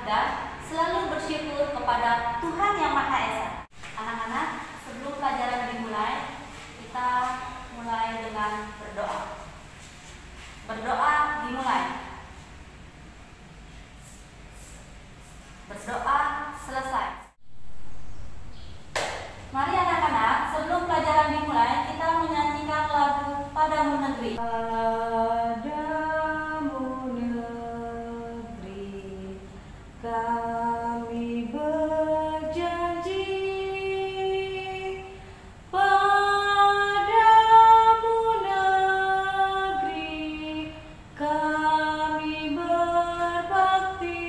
dan selalu bersyukur kepada Tuhan Yang Maha Esa. Anak-anak, sebelum pelajaran dimulai, kita mulai dengan berdoa. Berdoa dimulai. Berdoa selesai. Mari anak-anak, sebelum pelajaran dimulai, kita menyanyikan lagu Padamu Negeri. Padamu negeri, kami berjanji. Padamu negeri, kami berbakti.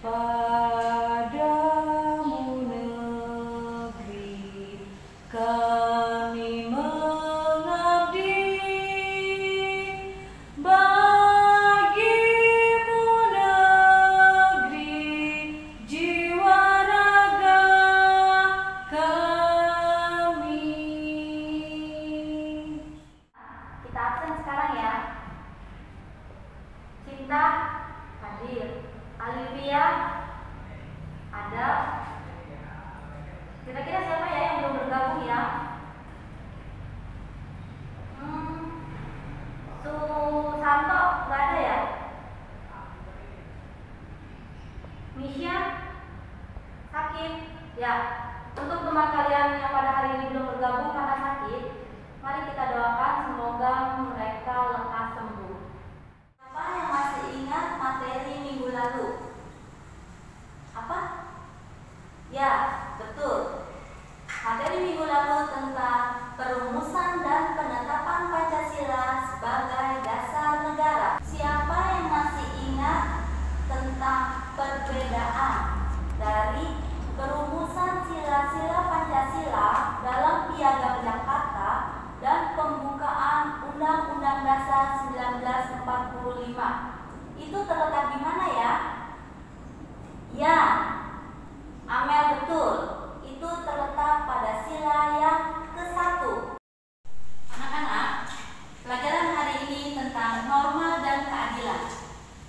Padamu negeri, kami mengabdi. Bagimu negeri, jiwa raga kami. Kita absen sekarang ya. Cinta hadir. Alivia ada. Kira-kira siapa ya yang belum bergabung ya? Susanto nggak ada ya? Misha sakit ya. Untuk teman kalian yang pada hari ini belum bergabung karena sakit, mari kita doakan semoga mereka lekas sembuh. Siapa yang masih ingat materi minggu lalu? Apa? Ya, betul. Materi minggu lalu tentang perumusan dan penetapan Pancasila sebagai dasar negara. Siapa yang masih ingat tentang perbedaan dari perumusan sila-sila Pancasila dalam Piagam Jakarta dan pembukaan Undang-Undang Dasar 1945? Itu terletak di mana ya? Ya, Amel betul. Itu terletak pada sila yang ke-1. Anak-anak, pelajaran hari ini tentang norma dan keadilan,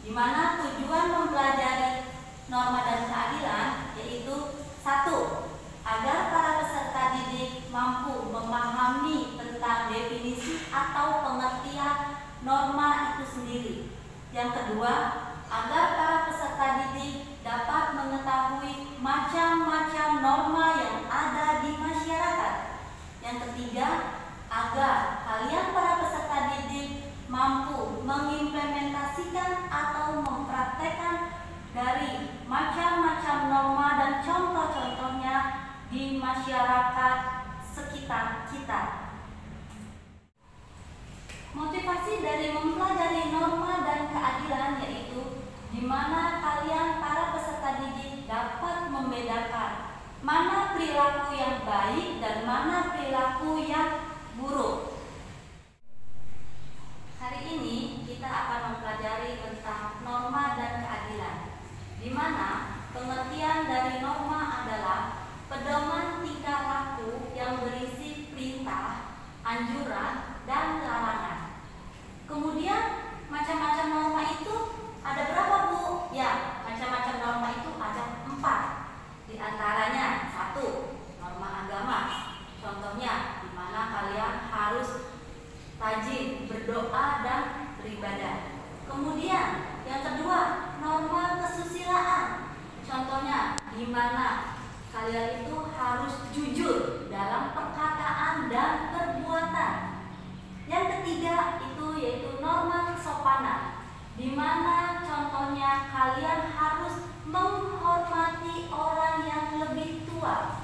di mana tujuan mempelajari norma dan keadilan yaitu 1. Agar para peserta didik mampu memahami tentang definisi atau pengertian norma itu sendiri. Yang kedua, agar para peserta didik dapat mengetahui macam-macam norma yang ada di masyarakat. Yang ketiga, agar kalian para peserta didik mampu mengimplementasikan atau mempraktekkan dari macam-macam norma dan contoh-contohnya di masyarakat sekitar kita. Motivasi dari mempelajari norma dan keadilan yaitu di mana kalian para peserta didik dapat membedakan mana perilaku yang baik dan mana perilaku yang buruk. Hari ini kita akan mempelajari tentang norma dan keadilan, di mana pengertian dari norma adalah pedoman tingkah laku yang berisi perintah, anjuran, dan larangan. Kemudian macam-macam norma itu ada berapa, Bu? Ya, macam-macam norma itu ada 4. Di antaranya 1, norma agama. Contohnya, di mana kalian harus rajin berdoa dan beribadah. Kemudian yang kedua, norma kesusilaan. Contohnya, di mana kalian itu harus jujur dalam perkataan dan perbuatan. Yang ketiga itu yaitu norma kesopanan, di mana contohnya kalian harus menghormati orang yang lebih tua.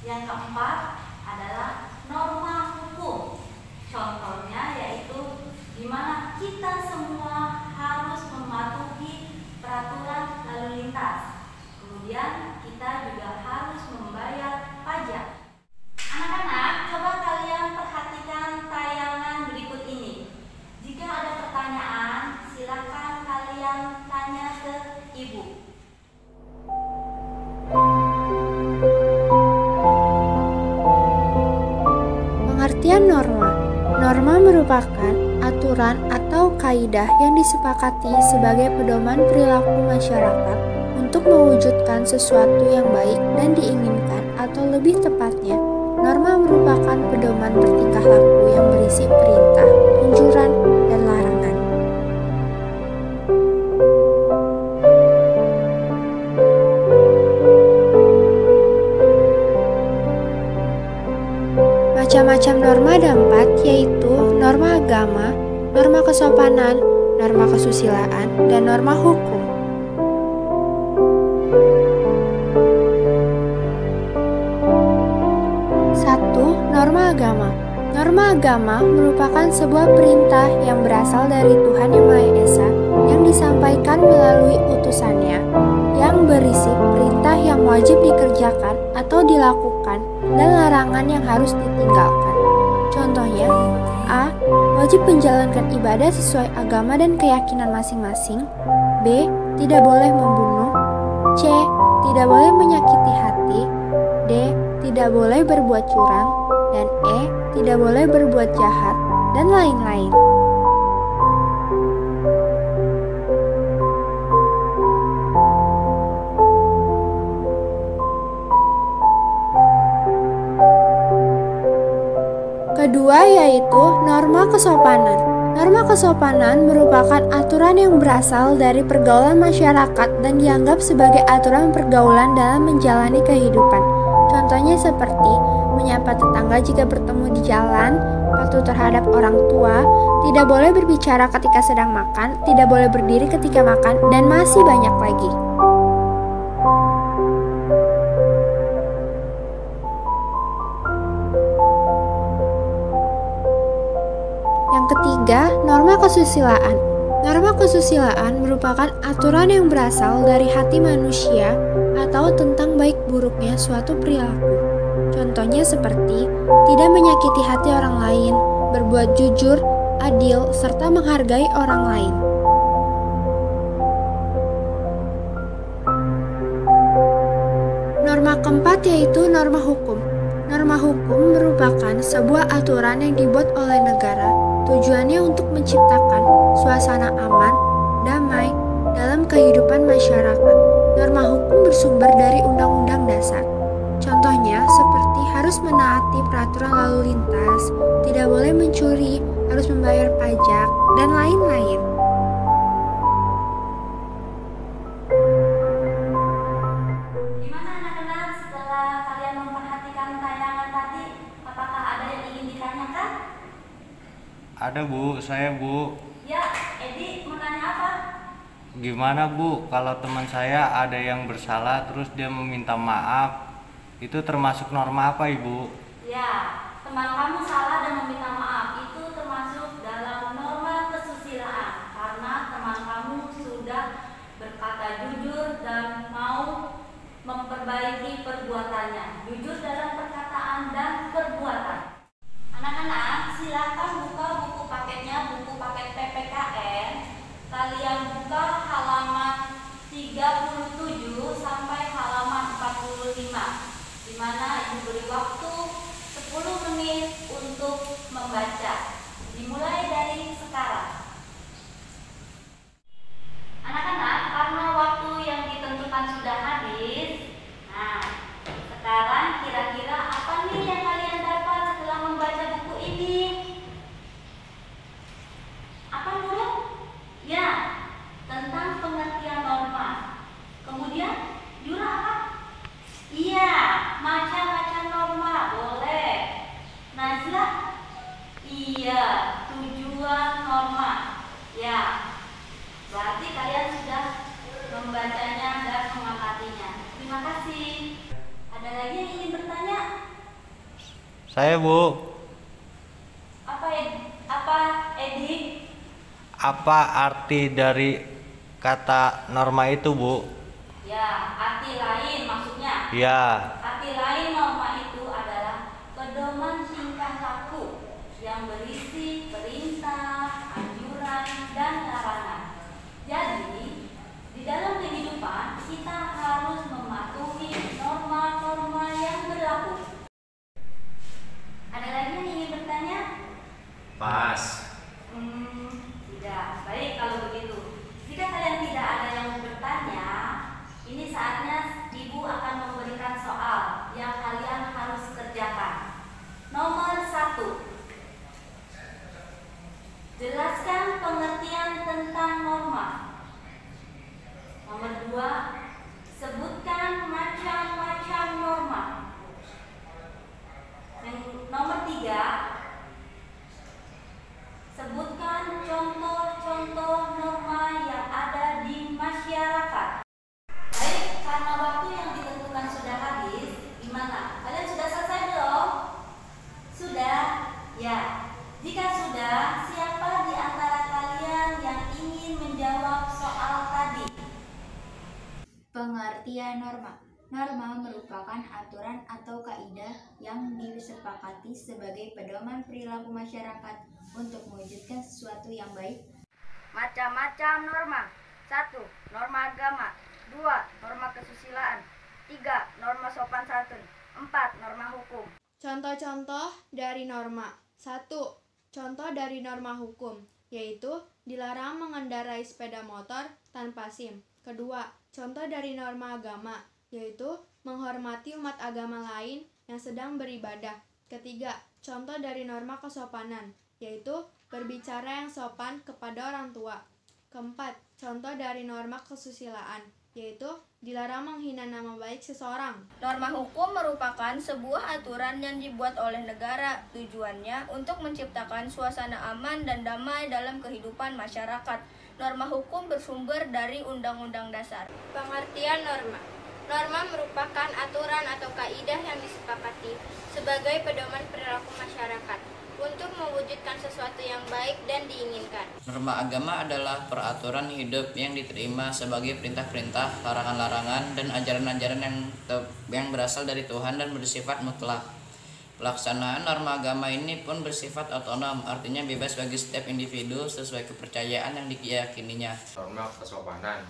Yang keempat adalah norma hukum. Contohnya yaitu di mana kita semua harus mematuhi peraturan lalu lintas. Kemudian kita juga harus membayar pajak. Anak-anak, coba kalian perhatikan tayangan berikut ini. Jika ada pertanyaan, silakan kalian tanya ke Ibu. Pengertian norma. Norma merupakan aturan atau kaidah yang disepakati sebagai pedoman perilaku masyarakat untuk mewujudkan sesuatu yang baik dan diinginkan, atau lebih tepatnya, norma merupakan pedoman bertingkah laku yang berisi perintah, anjuran, dan larangan. Macam-macam norma ada 4, yaitu norma agama, norma kesopanan, norma kesusilaan, dan norma hukum. 1. Norma agama. Norma agama merupakan sebuah perintah yang berasal dari Tuhan Yang Maha Esa yang disampaikan melalui utusannya, yang berisi perintah yang wajib dikerjakan atau dilakukan dan larangan yang harus ditinggalkan. Contohnya, A. Wajib menjalankan ibadah sesuai agama dan keyakinan masing-masing. B. Tidak boleh membunuh. C. Tidak boleh menyakiti hati. D. Tidak boleh berbuat curang. Dan E. Tidak boleh berbuat jahat, dan lain-lain. Kedua yaitu norma kesopanan. Norma kesopanan merupakan aturan yang berasal dari pergaulan masyarakat dan dianggap sebagai aturan pergaulan dalam menjalani kehidupan. Contohnya seperti menyapa tetangga jika bertemu di jalan, patuh terhadap orang tua, tidak boleh berbicara ketika sedang makan, tidak boleh berdiri ketika makan, dan masih banyak lagi. Yang ketiga, norma kesusilaan. Norma kesusilaan merupakan aturan yang berasal dari hati manusia atau tentang baik buruknya suatu perilaku. Contohnya seperti tidak menyakiti hati orang lain, berbuat jujur, adil, serta menghargai orang lain. Norma keempat yaitu norma hukum. Norma hukum merupakan sebuah aturan yang dibuat oleh negara. Tujuannya untuk menciptakan suasana aman, damai dalam kehidupan masyarakat. Norma hukum bersumber dari Undang-Undang Dasar. Contohnya seperti harus menaati peraturan lalu lintas, tidak boleh mencuri, harus membayar pajak, dan lain-lain. Gimana anak-anak, setelah kalian memperhatikan tayangan tadi, apakah ada yang ingin ditanyakan? Ada Bu, saya Bu. Ya, Edi mau tanya apa? Gimana Bu, kalau teman saya ada yang bersalah terus dia meminta maaf, itu termasuk norma apa Ibu? Ya, teman kamu salah dan meminta maaf itu termasuk dalam norma kesusilaan karena teman kamu sudah berkata jujur dan mau memperbaiki perbuatannya. Jujur dalam perkataan dan perbuatan. Anak-anak, silakan buka buku paketnya, buku paket PPKN. Kalian buka halaman 37 sampai halaman 45, di mana Ibu beri waktu 10 menit untuk membaca. Dimulai dari sekarang. Anak-anak, karena waktu yang ditentukan sudah habis, nah, sekarang kira-kira apa nih yang kalian dapat setelah membaca buku ini? Apa dulu? Ya, tentang pengertian norma. Kemudian, Yura apa? Iya, macam-macam norma, boleh. Nazla? Iya, tujuan norma. Ya, berarti kalian sudah membacanya dan mengamatinya. Terima kasih. Ada lagi yang ingin bertanya? Saya Bu. Apa Edi? Apa arti dari kata norma itu Bu? Ya, arti lain maksudnya. Ya. Arti lain norma itu adalah pedoman tingkah laku yang berisi perintah, anjuran, dan larangan. Jadi, di dalam kehidupan kita harus mematuhi norma-norma yang berlaku. Ada lagi yang ingin bertanya? Pas. Pengertian norma. Norma merupakan aturan atau kaidah yang disepakati sebagai pedoman perilaku masyarakat untuk mewujudkan sesuatu yang baik. Macam-macam norma. 1. Norma agama. 2. Norma kesusilaan. 3. Norma sopan santun. 4. Norma hukum. Contoh-contoh dari norma. 1. Contoh dari norma hukum, yaitu dilarang mengendarai sepeda motor tanpa SIM. Kedua, contoh dari norma agama, yaitu menghormati umat agama lain yang sedang beribadah. Ketiga, contoh dari norma kesopanan, yaitu berbicara yang sopan kepada orang tua. Keempat, contoh dari norma kesusilaan, yaitu dilarang menghina nama baik seseorang. Norma hukum merupakan sebuah aturan yang dibuat oleh negara. Tujuannya untuk menciptakan suasana aman dan damai dalam kehidupan masyarakat. Norma hukum bersumber dari Undang-Undang Dasar. Pengertian norma. Norma merupakan aturan atau kaidah yang disepakati sebagai pedoman perilaku masyarakat untuk mewujudkan sesuatu yang baik dan diinginkan. Norma agama adalah peraturan hidup yang diterima sebagai perintah-perintah, larangan-larangan, dan ajaran-ajaran yang berasal dari Tuhan dan bersifat mutlak. Pelaksanaan norma agama ini pun bersifat otonom, artinya bebas bagi setiap individu sesuai kepercayaan yang diyakininya. Norma kesopanan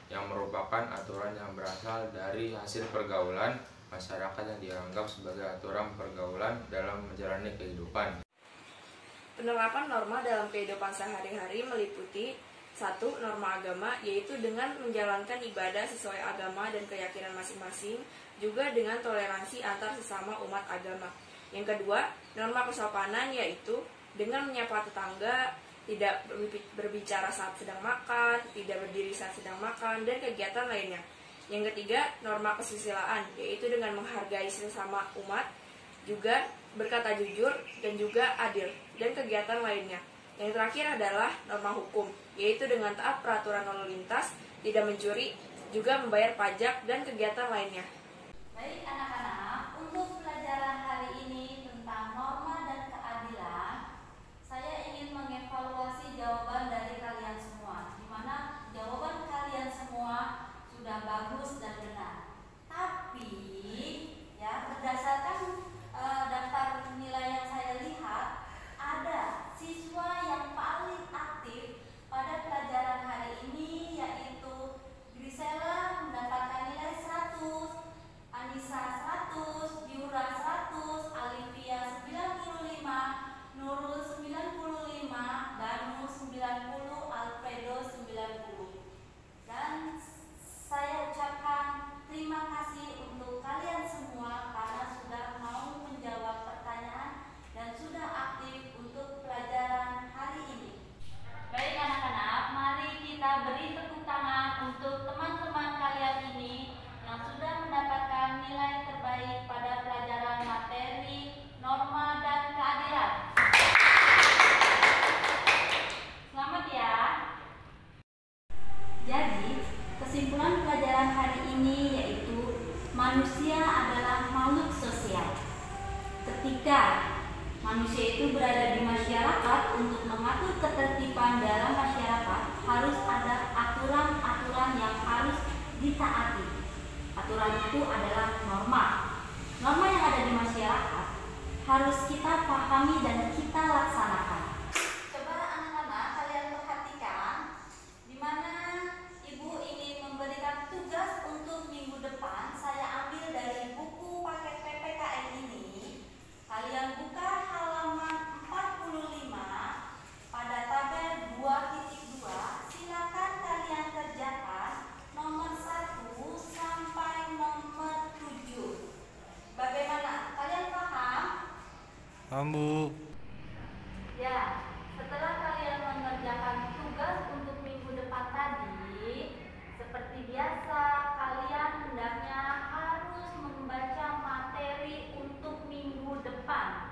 yang merupakan aturan yang berasal dari hasil pergaulan masyarakat yang dianggap sebagai aturan pergaulan dalam menjalani kehidupan. Penerapan norma dalam kehidupan sehari-hari meliputi 1. Norma agama, yaitu dengan menjalankan ibadah sesuai agama dan keyakinan masing-masing, juga dengan toleransi antar sesama umat agama. Yang kedua, norma kesopanan, yaitu dengan menyapa tetangga, tidak berbicara saat sedang makan, tidak berdiri saat sedang makan, dan kegiatan lainnya. Yang ketiga, norma kesusilaan, yaitu dengan menghargai sesama umat, juga berkata jujur dan juga adil, dan kegiatan lainnya. Yang terakhir adalah norma hukum, yaitu dengan taat peraturan lalu lintas, tidak mencuri, juga membayar pajak, dan kegiatan lainnya. Baik anak-anak, untuk pelajaran hari ini tentang norma dan keadilan, saya ingin mengevaluasi jawaban dari kalian semua, di mana jawaban kalian semua sudah bagus dan benar. Tapi ya, berdasarkan daftar nilai yang saya lihat, ada siswa yang paling aktif pada pelajaran hari ini, yaitu Grisela mendapatkan nilai 100, Anissa 100, Yura 100, Alivia 95, Nurul 95, Danu 90, Alfredo 90. Dan saya ucapkan terima kasih untuk kalian semua karena sudah mau menjawab pertanyaan dan sudah aktif untuk pelajaran hari ini. Baik anak-anak, mari kita beri tepuk tangan untuk teman-teman kalian ini yang sudah mendapatkan nilai terbaik pada pelajaran materi norma dan keadilan. Selamat ya. Jadi, kesimpulan pelajaran hari ini yaitu manusia adalah makhluk sosial. Ketika manusia itu berada di masyarakat untuk mengatur ketertiban dalam masyarakat, harus ada aturan-aturan yang harus ditaati. Aturan itu adalah norma. Norma yang ada di masyarakat harus kita pahami dan kita laksanakan. Coba anak-anak kalian perhatikan di mana Ibu ingin memberikan tugas untuk minggu depan. Saya ambil dari buku paket PPKN ini. Kalian buka halaman 45 pada tabel 2.2. Silakan kalian kerjakan nomor 1 sampai nomor 7. Bagaimana? Kalian paham? Paham, Bu. Ya, setelah kalian mengerjakan tugas untuk minggu depan tadi, seperti biasa kalian hendaknya harus membaca materi untuk minggu depan.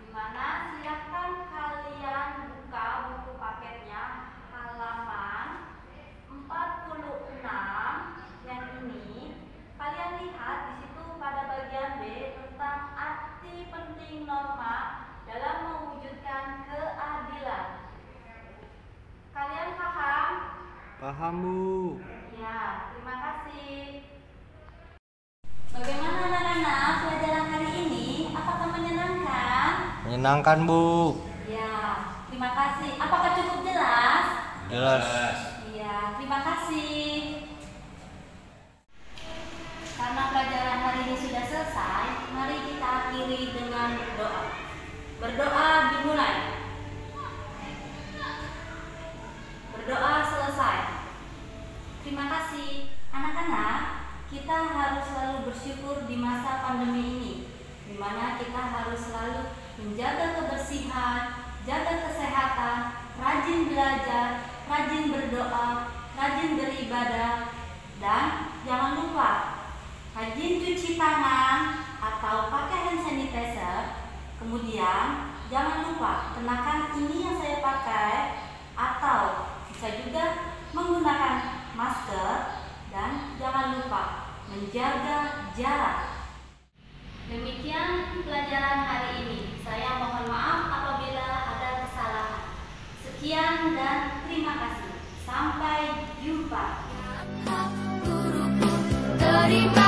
Dimana silakan kalian buka buku paketnya halaman 46 yang ini. Kalian lihat di situ pada bagian B tentang arti penting norma dalam mewujudkan keadilan. Kalian paham? Paham, Bu. Ya, terima kasih. Menyenangkan, Bu. Ya, terima kasih. Apakah cukup jelas? Jelas. Iya, terima kasih. Karena pelajaran hari ini sudah selesai, mari kita akhiri dengan berdoa. Berdoa dimulai. Berdoa selesai. Terima kasih. Anak-anak, kita harus selalu bersyukur di masa pandemi ini, di mana kita harus selalu menjaga kebersihan, jaga kesehatan, rajin belajar, rajin berdoa, rajin beribadah, dan jangan lupa rajin cuci tangan atau pakai hand sanitizer. Kemudian jangan lupa kenakan ini yang saya pakai, atau bisa juga menggunakan masker, dan jangan lupa menjaga jarak. Demikian pelajaran hari ini. Saya mohon maaf apabila ada kesalahan. Sekian dan terima kasih. Sampai jumpa. Terima